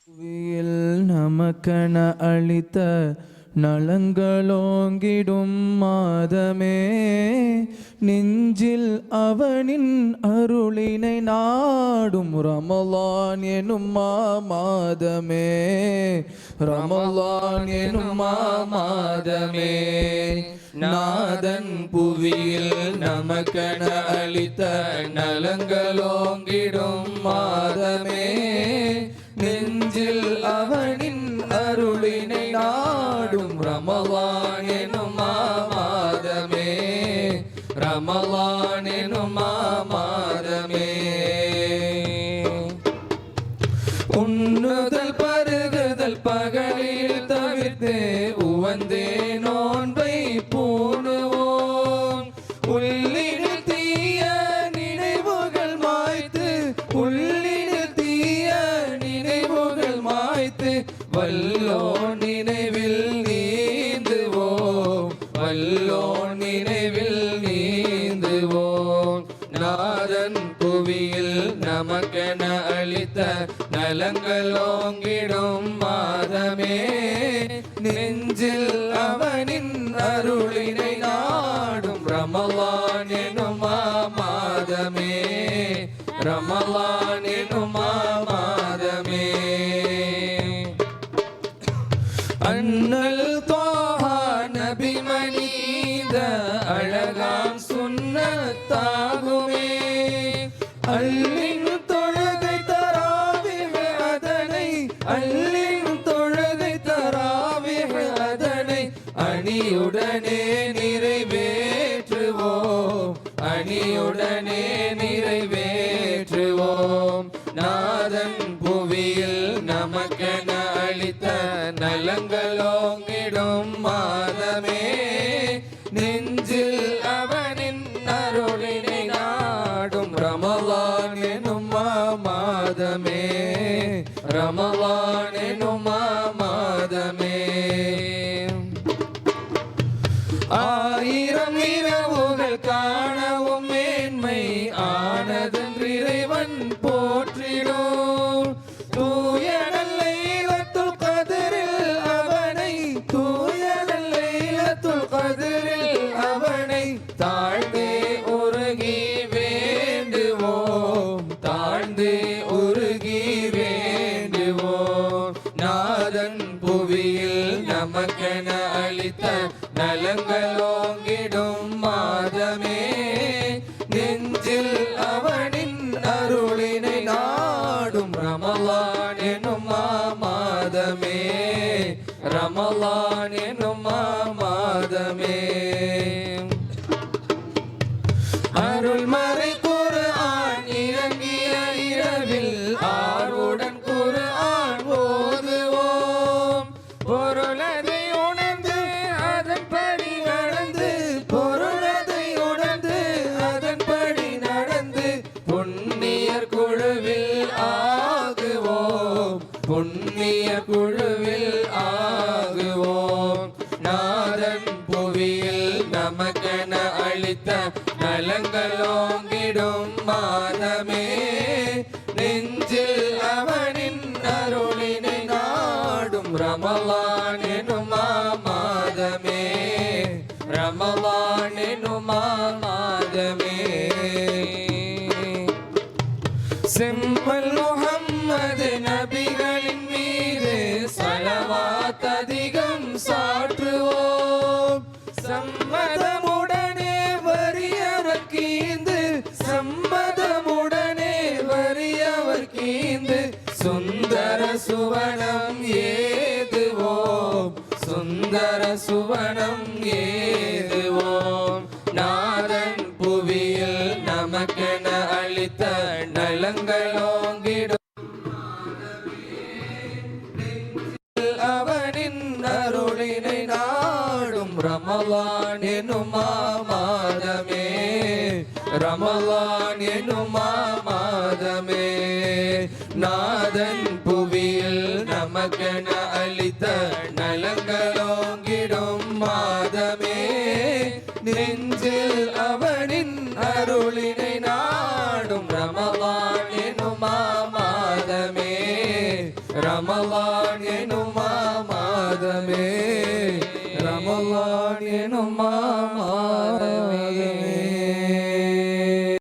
புவியில் நமக்கென அளித்த நலங்களோங்கிடும் மாதமே, நெஞ்சில் அவனின் அருளினை நாடும் ரமலான் எனும் மாதமே, ரமலான் எனும் மாதமே. நாதன் புவியில் நமக்கென அளித்த நலங்களோங்கிடும் மாதமே, நெஞ்சில் அவனின் அருளினை நாடும் ரமலான் எனும் மாதமே, ரமலான் எனும் மாதமே. உண்ணுதல் பருகுதல் பகலில் தவிர்த்து உவந்தே நோன்பை பூணுவோம், உள்ளினில் தீய நினைவுகள் மாய்த்து, உள்ளினில் தீய நினைவுகள் மாய்த்து, வல்லோன் நினைவில் நீந்துவோம், வல்லோன் நினைவில் நீந்துவோம். நாதன் புவியில் நமக்கென அளித்த நலங்களோங்கிடும் மாதமே, நெஞ்சில் அவனின் அருளினை நாடும் ரமலான் எனும் மாதமே, ரமலான் எனும் மாதமே. அண்ணல் தோஹா நபி மனித அழகாம் சுன்னத்தாகுமே, அள்ளின் தொழுகை தராவிஹ் அதனை, அள்ளின் தொழுகை தராவிஹ் அதனை அணியுடனே நிறைவேற்றுவோம், அணியுடனே நிறைவேற்றுவோம். நாதன் புவியில் நமக்கென அளித்த நலங்களோங்கிடும் மாதமே, நெஞ்சில் அவனின் அருளினை நாடும் ரமலான் எனும் மாதமே, ரமலான் எனும் மாதமே. ஆயிரம் இரவுகள் காணவும் மேன்மை ஆனதன் இறைவன் போற்றிடும், தூய லைலத்துல் கத்ரில் அவனை, தூய லைலத்துல் கத்ரில் அவனை தாழ்ந்தே உருகி வேண்டுவோம், தாழ்ந்தே உருகி வேண்டுவோம். நாதன் புவியில் நமக்கென அளித்த நலங்களோங்கிடும் மாதமே, நெஞ்சில் அவனின் அருளினை நாடும் ரமலான் எனும் மாதமே, ரமலான் எனும் மாதமே. அருள்மறை குர்ஆன் இறங்கிய இரவில் ஆர்வுடன் குர்ஆன் ஓதுவோம், பொருளதை உணர்ந்து அதன்படி நடந்து, பொருளதை உணர்ந்து அதன்படி நடந்து புண்ணியர் குழுவில் ஆகுவோம், புண்ணியர் குழுவில் ஆகுவோம். நாதன் புவியில் நமக்கென அளித்த நலங்களோங்கிடும் மாதமே, நெஞ்சில் அவனின் அருளினை நாடும் ரமலான் எனும் மாதமே, ரமலான் எனும் மாதமே. செம்பல் முஹம்மது நபிகளின் மீது ஸலவாத் அதிகம் சாற்றுவோம், சம்மதமுடனே வறியவர் கீந்து, சம்மதமுடனே வறியவர் கீந்து சுந்தர சுவனம் ஏதுவோம், சுந்தர சுவனம் ஏதுவோம். நாதன் புவியில் நமக்கென அளித்த நலங்களோங்கிடும் அவனின் அருளினை நாடும் ரமலான் எனும் மாதமே, ரமலான் எனும் மாதமே. நாதன் புவியில் நமக்கென அளித்த நலங்களோங்கிடும் மாதமே, நெஞ்சில் அவனின் அருளினை நாடும் ரமலான் எனும் மாதமே, ரமலான் எனும் மாதமே ரமலான் எனும் மாதமே